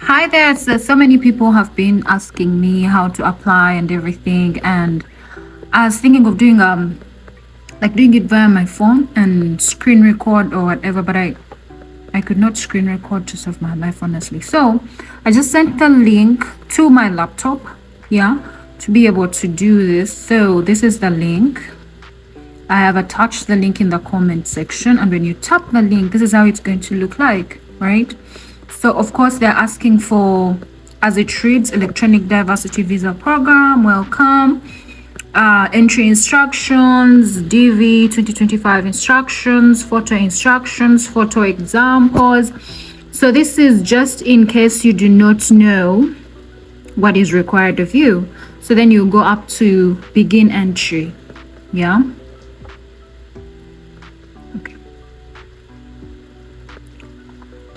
Hi there. So many people have been asking me how to apply and everything, and I was thinking of doing like doing it via my phone and screen record or whatever, but I could not screen record to save my life, honestly. So I just sent the link to my laptop, yeah, to be able to do this. So this is the link. I have attached the link in the comment section, and when you tap the link, this is how it's going to look like, right? So of course they're asking for, as it reads, electronic diversity visa program, welcome, entry instructions, DV 2025 instructions, photo examples. So this is just in case you do not know what is required of you. So then you go up to begin entry, yeah.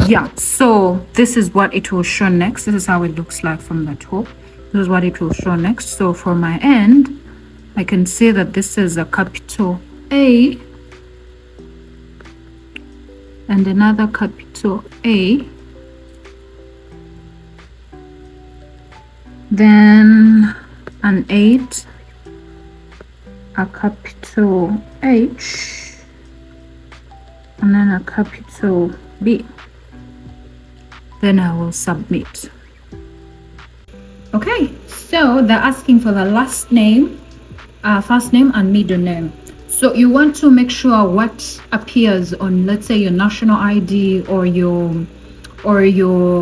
Yeah, so this is what it will show next. This is how it looks like from the top. This is what it will show next. So for my end, I can see that this is a capital A and another capital A, then an 8, a capital H, and then a capital B. Then I will submit. Okay, so they're asking for the last name, first name and middle name. So you want to make sure what appears on, let's say, your national ID or your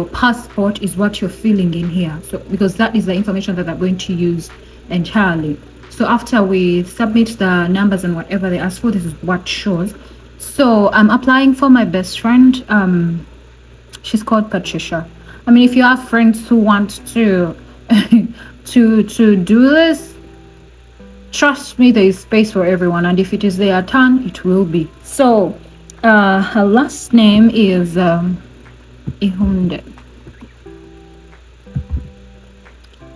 passport is what you're filling in here. So because that is the information that they're going to use entirely. So after we submit the numbers and whatever they ask for, this is what shows. So I'm applying for my best friend. She's called Patricia. I mean, if you have friends who want to to do this, trust me, there is space for everyone, and if it is their turn, it will be. So her last name is Ihunde.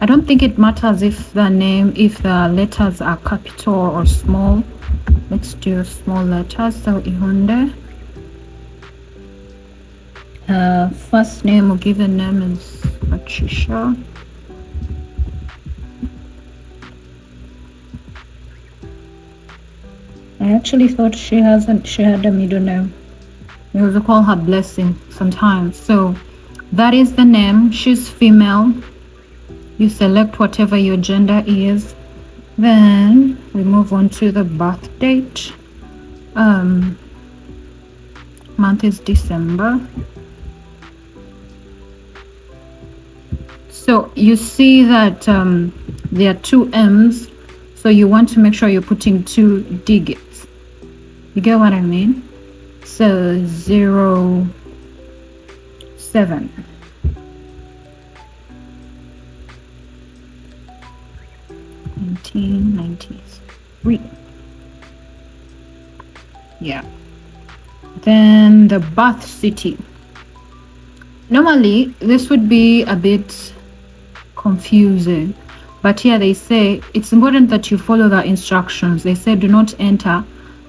I don't think it matters if the letters are capital or small. Let's do small letters. So Ihunde. First name or given name is Patricia. I actually thought she had a middle name. We also call her Blessing sometimes. So that is the name. She's female. You select whatever your gender is. Then we move on to the birth date. Month is December. So you see that there are two M's, so you want to make sure you're putting 2 digits. You get what I mean? So 07. 1993. Yeah. Then the birth city. Normally this would be a bit confusing, but here they say it's important that you follow the instructions. They say do not enter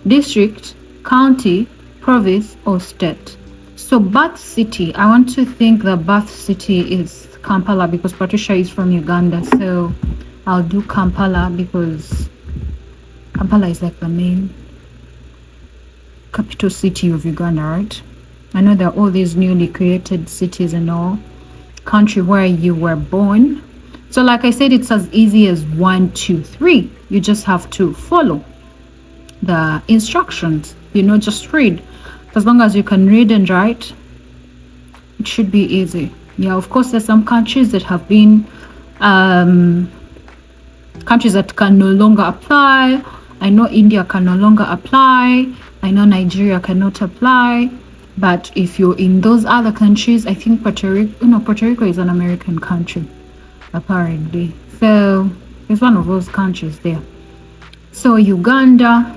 district, county, province or state. So birth city, I want to think the birth city is Kampala because Patricia is from Uganda, so I'll do Kampala because Kampala is like the main capital city of Uganda, right? I know there are all these newly created cities and all. Country where you were born. So like I said, it's as easy as 1, 2, 3. You just have to follow the instructions, just read. As long as you can read and write, it should be easy. Yeah, of course there's some countries that have been countries that can no longer apply. I know India can no longer apply. I know Nigeria cannot apply. But if you're in those other countries, I think Puerto Rico is an American country, apparently. So it's one of those countries there. So Uganda,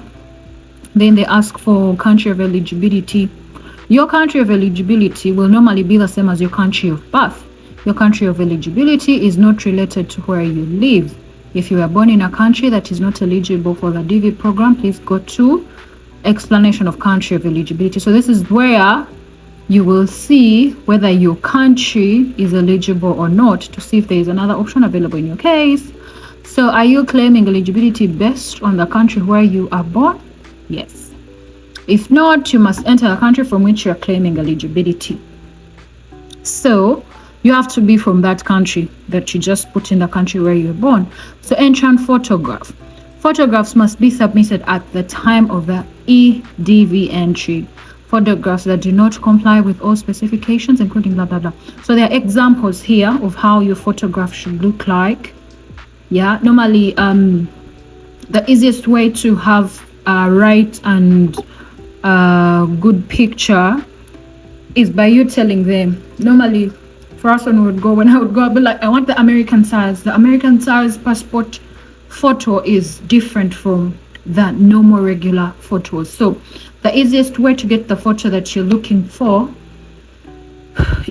then they ask for country of eligibility. Your country of eligibility will normally be the same as your country of birth. Your country of eligibility is not related to where you live. If you were born in a country that is not eligible for the DV program, please go to explanation of country of eligibility. So this is where you will see whether your country is eligible or not, to see if there is another option available in your case. So are you claiming eligibility based on the country where you are born? Yes. If not, you must enter the country from which you are claiming eligibility. So you have to be from that country that you just put in the country where you're born. So entrant photograph. Photographs must be submitted at the time of the EDV entry. Photographs that do not comply with all specifications, including blah, blah, blah. So there are examples here of how your photograph should look like. Yeah, normally the easiest way to have a right and good picture is by you telling them. Normally for us, when I would go, I'd be like, I want the American size. The American size passport photo is different from the normal regular photos. So the easiest way to get the photo that you're looking for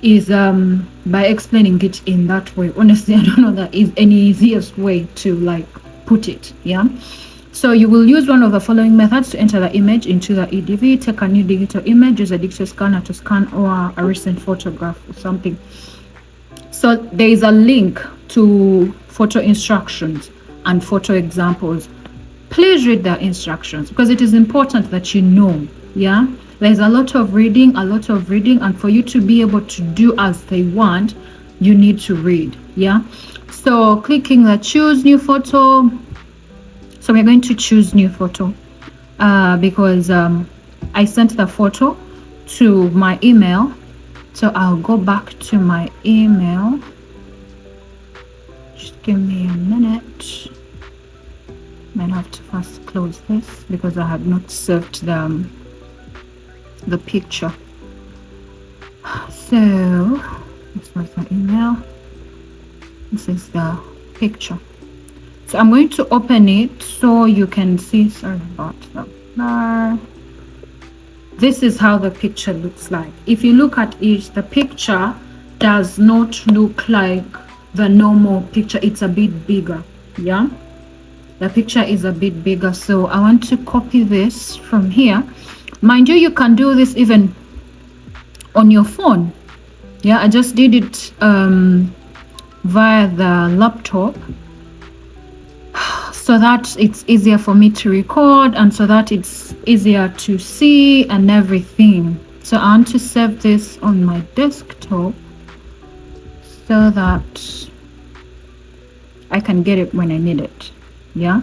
is by explaining it in that way. Honestly, I don't know that is any easiest way to like put it. Yeah. So you will use one of the following methods to enter the image into the EDV. Take a new digital image, use a digital scanner to scan, or a recent photograph or something. So there is a link to photo instructions and photo examples. Please read the instructions because it is important that you know. Yeah, there's a lot of reading, and for you to be able to do as they want, you need to read. Yeah. So clicking the choose new photo. So we're going to choose new photo because I sent the photo to my email. So I'll go back to my email. Just give me a minute. Might have to first close this because I have not saved the picture. So this was the email. This is the picture. So I'm going to open it so you can see. Sorry about the blur. This is how the picture looks like. If you look at it, the picture does not look like the normal picture. It's a bit bigger. Yeah, the picture is a bit bigger. So I want to copy this from here. Mind you, you can do this even on your phone. Yeah, I just did it via the laptop, so that it's easier for me to record and so that it's easier to see and everything. So I want to save this on my desktop so that I can get it when I need it. Yeah,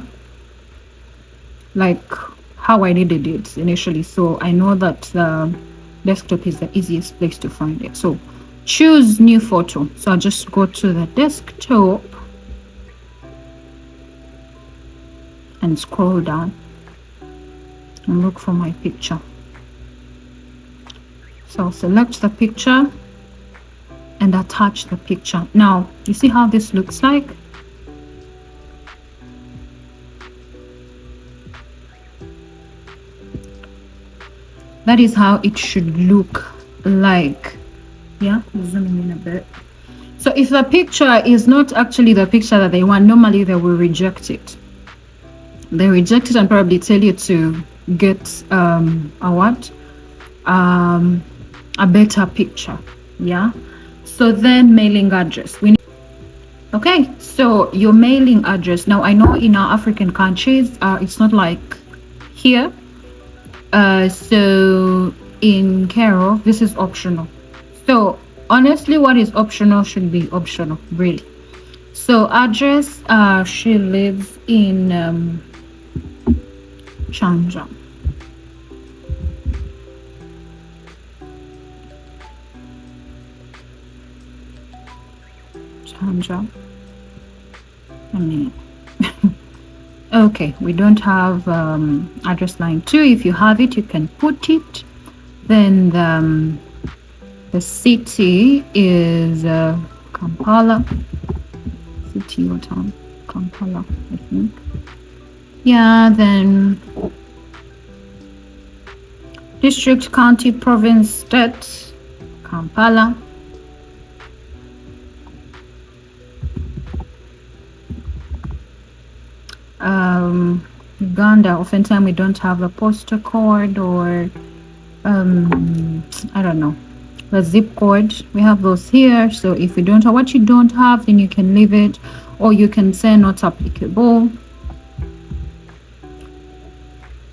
like how I needed it initially. So I know that the desktop is the easiest place to find it. So choose new photo. So I'll just go to the desktop and scroll down and look for my picture. So I'll select the picture and attach the picture. Now you see how this looks like. That is how it should look like. Yeah, zooming in a bit. So if the picture is not actually the picture that they want, normally they will reject it. They reject it and probably tell you to get a better picture. Yeah. So then mailing address. Okay, so your mailing address. Now I know in our African countries, it's not like here. So in Carol, this is optional. So honestly, what is optional should be optional, really. So address, she lives in Chanja. I mean, okay, we don't have address line 2. If you have it, you can put it. Then the city is Kampala. City or town? Kampala, I think. Yeah, then district, county, province, state, Kampala. Uganda, oftentimes we don't have a postal code, or I don't know. the zip code. We have those here. So if you don't have what you don't have, then you can leave it, or you can say not applicable.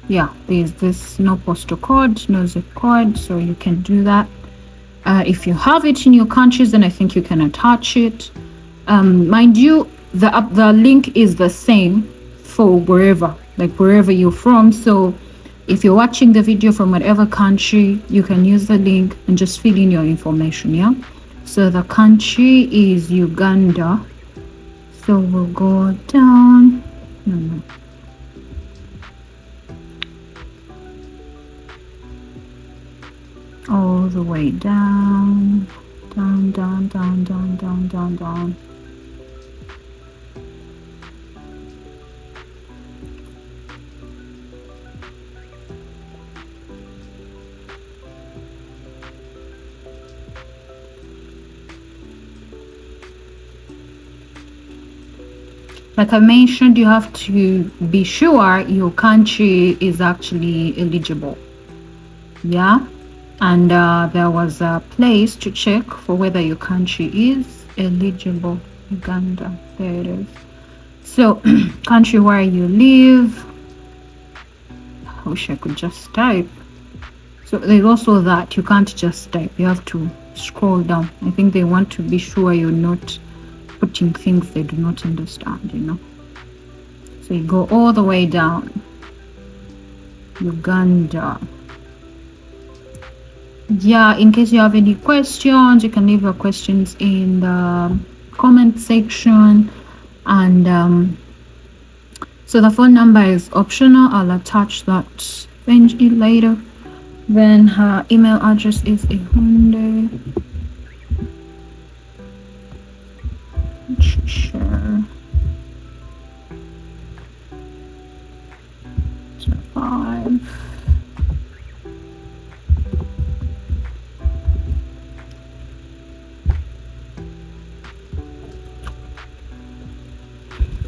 Yeah, there's this no postal code, no zip code, so you can do that. If you have it in your countries, then I think you can attach it. Mind you, the link is the same for wherever you're from. So if you're watching the video from whatever country, you can use the link and just fill in your information. Yeah, so the country is Uganda, so we'll go down. All the way down. Like I mentioned, you have to be sure your country is actually eligible. Yeah, and there was a place to check for whether your country is eligible. Uganda, there it is. So country where you live. I wish I could just type. So there's also that you can't just type, you have to scroll down. I think they want to be sure you're not putting things they do not understand, you know. So you go all the way down. Uganda. Yeah, in case you have any questions, you can leave your questions in the comment section. And so the phone number is optional. I'll attach that later. Then her email address is Ihunde. Share. 5.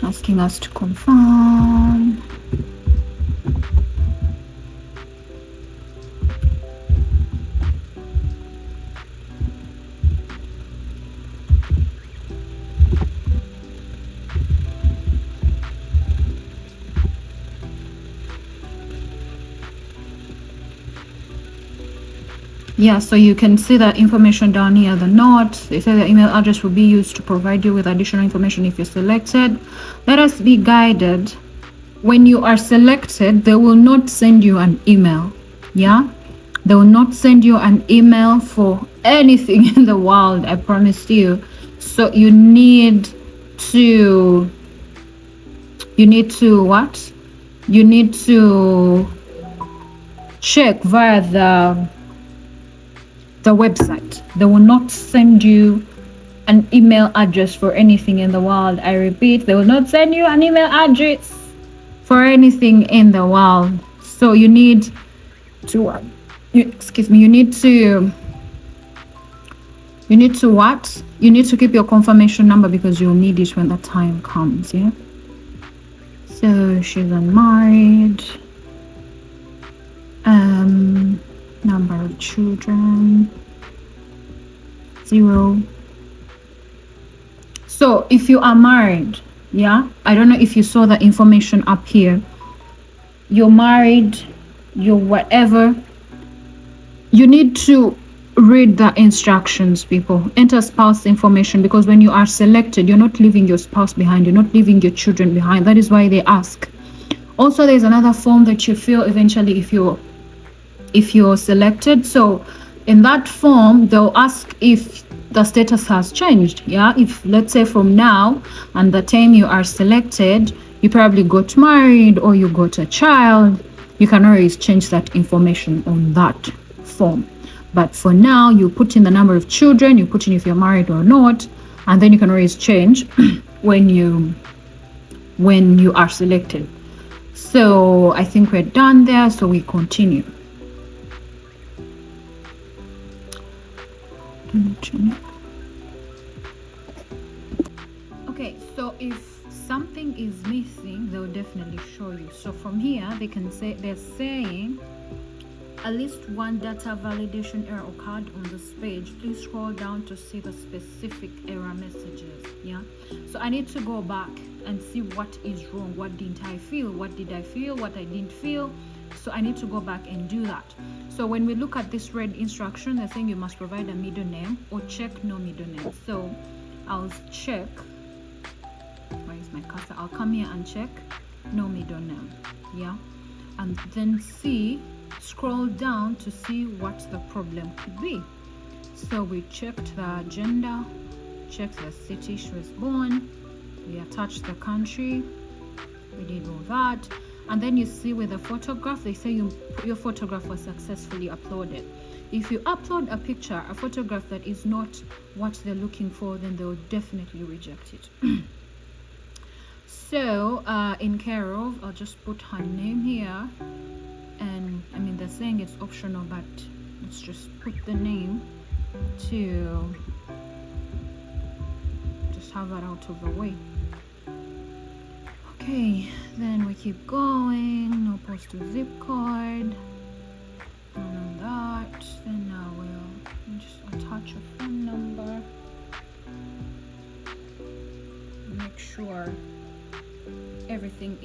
Asking us to confirm. Yeah, so you can see that information down here, the note. They say the email address will be used to provide you with additional information if you're selected. Let us be guided. When you are selected, they will not send you an email. Yeah, they will not send you an email for anything in the world, I promise you. So you need to what? You need to check via the website. They will not send you an email address for anything in the world. I repeat, they will not send you an email address for anything in the world. So you need to you need to what? You need to keep your confirmation number because you'll need it when the time comes. Yeah, so she's unmarried. Number of children 0. So if you are married, yeah, I don't know if you saw the information up here. You're married, you're whatever, you need to read the instructions, people. Enter spouse information, because when you are selected, you're not leaving your spouse behind, you're not leaving your children behind. That is why they ask. Also, there's another form that you fill eventually if you're selected. So in that form, they'll ask if the status has changed. Yeah, if let's say from now and the time you are selected, you probably got married or you got a child, you can always change that information on that form. But for now, you put in the number of children, you put in if you're married or not, and then you can always change when you are selected. So I think we're done there, so we continue. Okay, so if something is missing, they'll definitely show you. So from here, they can say, they're saying at least one data validation error occurred on this page, please scroll down to see the specific error messages. Yeah, so I need to go back and see what is wrong. What didn't I feel? What did I feel? What I didn't feel? So I need to go back and do that. So when we look at this red instruction, they're saying you must provide a middle name or check no middle name. So I'll check, where is my cursor? I'll come here and check no middle name. Yeah, and then scroll down to see what the problem could be. So we checked the gender, checked the city she was born, we attached the country, we did all that. And then you see with the photograph, they say your photograph was successfully uploaded. If you upload a picture, a photograph that is not what they're looking for, then they'll definitely reject it. So in care of, I'll just put her name here. And I mean, they're saying it's optional, but let's just put the name to just have that out of the way. Okay, then we keep going. No postal zip code, none of that. Then now we'll just attach a phone number. Make sure everything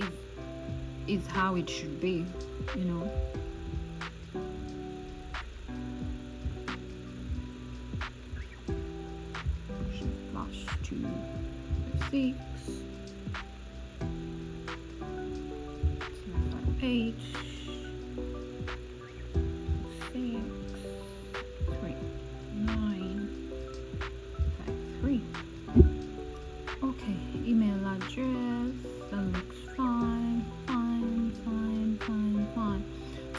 is how it should be, you know. +2 6. Page 6 3 9 5 3. Okay, email address, that looks fine.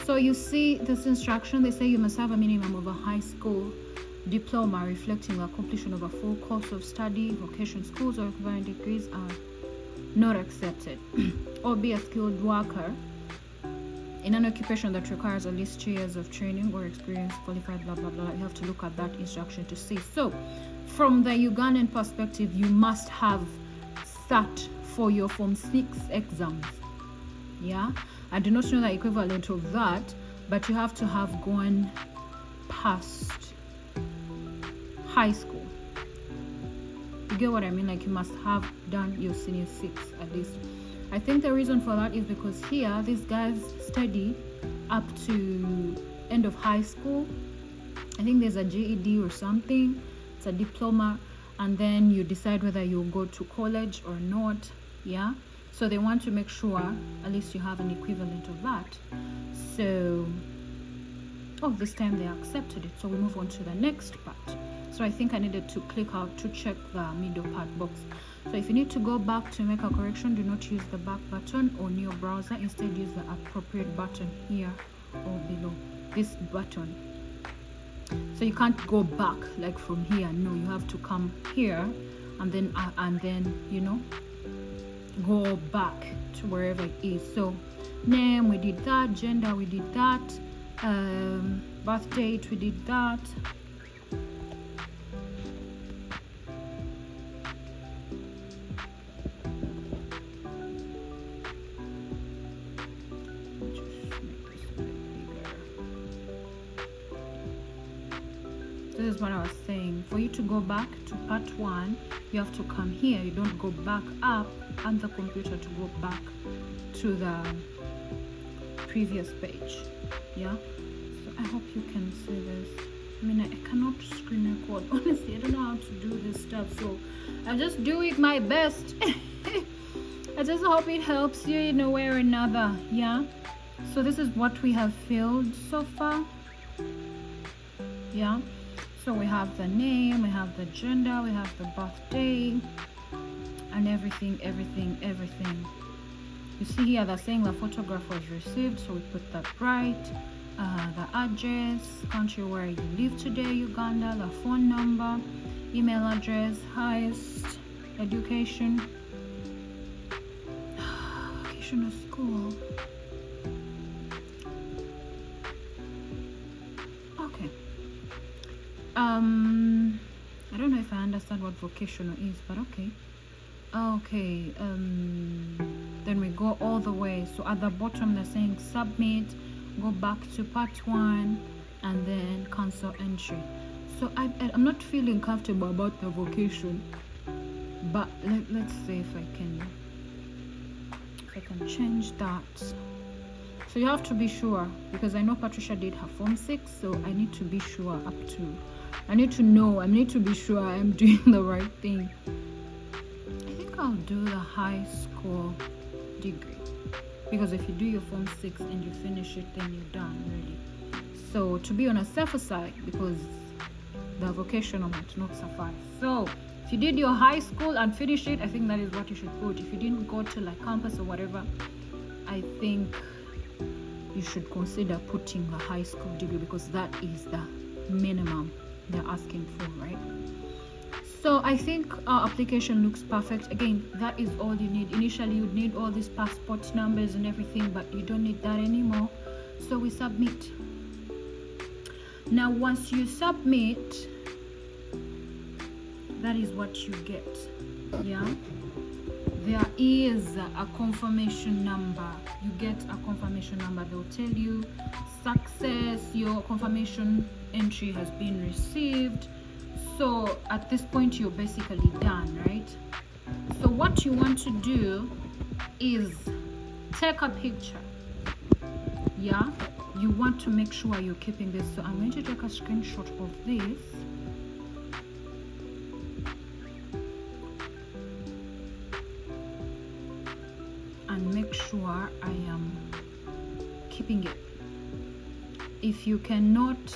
So you see this instruction, they say you must have a minimum of a high school diploma reflecting the completion of a full course of study. Vocation schools or equivalent degrees are not accepted. Or be a skilled worker in an occupation that requires at least 2 years of training or experience, qualified, blah blah blah. You have to look at that instruction to see. So from the Ugandan perspective, you must have sat for your Form 6 exams. Yeah, I do not know the equivalent of that, but you have to have gone past high school. You get what I mean? Like, you must have done your senior 6 at least. I think the reason for that is because here these guys study up to end of high school. I think there's a GED or something. It's a diploma, and then you decide whether you go to college or not. Yeah, so they want to make sure at least you have an equivalent of that. So this time they accepted it, so we move on to the next part. So I think I needed to click out to check the middle part box. So if you need to go back to make a correction, do not use the back button on your browser. Instead, use the appropriate button here or below, this button. So you can't go back like from here. No, you have to come here and then you know, go back to wherever it is. So name, we did that. Gender, we did that. Birth date, we did that. This is what I was saying. For you to go back to part 1, you have to come here. You don't go back up on the computer to go back to the previous page. Yeah, so I hope you can see this. I mean, I cannot screen record. Honestly, I don't know how to do this stuff, so I'm just doing my best. I just hope it helps you in a way or another. Yeah, so this is what we have filled so far. Yeah, so we have the name, we have the gender, we have the birthday, and everything. You see here they're saying the photograph was received, so we put that right. The address, country where you live today, Uganda, the phone number, email address, highest education, vocational school. Okay. I don't know if I understand what vocational is, but okay. Then we go all the way. So at the bottom they're saying submit go back to part 1, and then cancel entry. So I'm not feeling comfortable about the vocation, but let's see if I can change that. So you have to be sure, because I know Patricia did her form 6, so I need to be sure I need to be sure I'm doing the right thing. I think I'll do the high school degree, because if you do your form 6 and you finish it, then you're done really. So to be on a safer side, because the vocational might not suffice. So if you did your high school and finished it, I think that is what you should put. If you didn't go to like campus or whatever, I think you should consider putting a high school degree, because that is the minimum they're asking for, right? So I think our application looks perfect. Again, that is all you need. Initially you'd need all these passport numbers and everything, but you don't need that anymore. So we submit. Now once you submit, that is what you get. Yeah, there is a confirmation number. You get a confirmation number. They'll tell you, success, your confirmation entry has been received. So at this point you're basically done, right? So what you want to do is take a picture. Yeah, you want to make sure you're keeping this. So I'm going to take a screenshot of this. And make sure I am keeping it. If you don't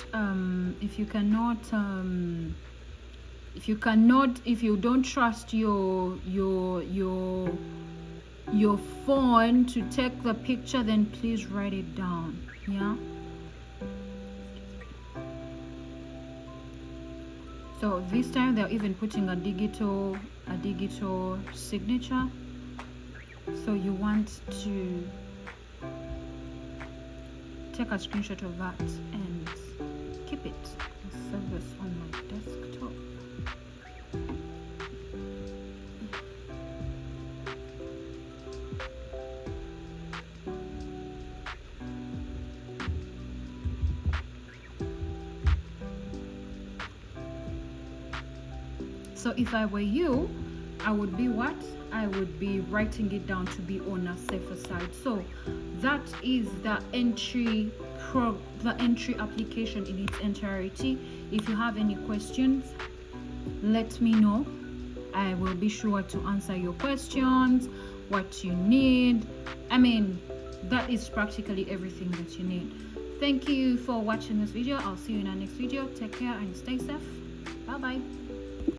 trust your phone to take the picture, then please write it down. Yeah, so this time they're even putting a digital signature. So you want to take a screenshot of that and keep it. I'll save this on my desktop. So if I were you, I would be what? I would be writing it down to be on a safer side. So that is the entry application in its entirety. If you have any questions, let me know. I will be sure to answer your questions, what you need. I mean, that is practically everything that you need. Thank you for watching this video. I'll see you in our next video. Take care and stay safe. Bye bye.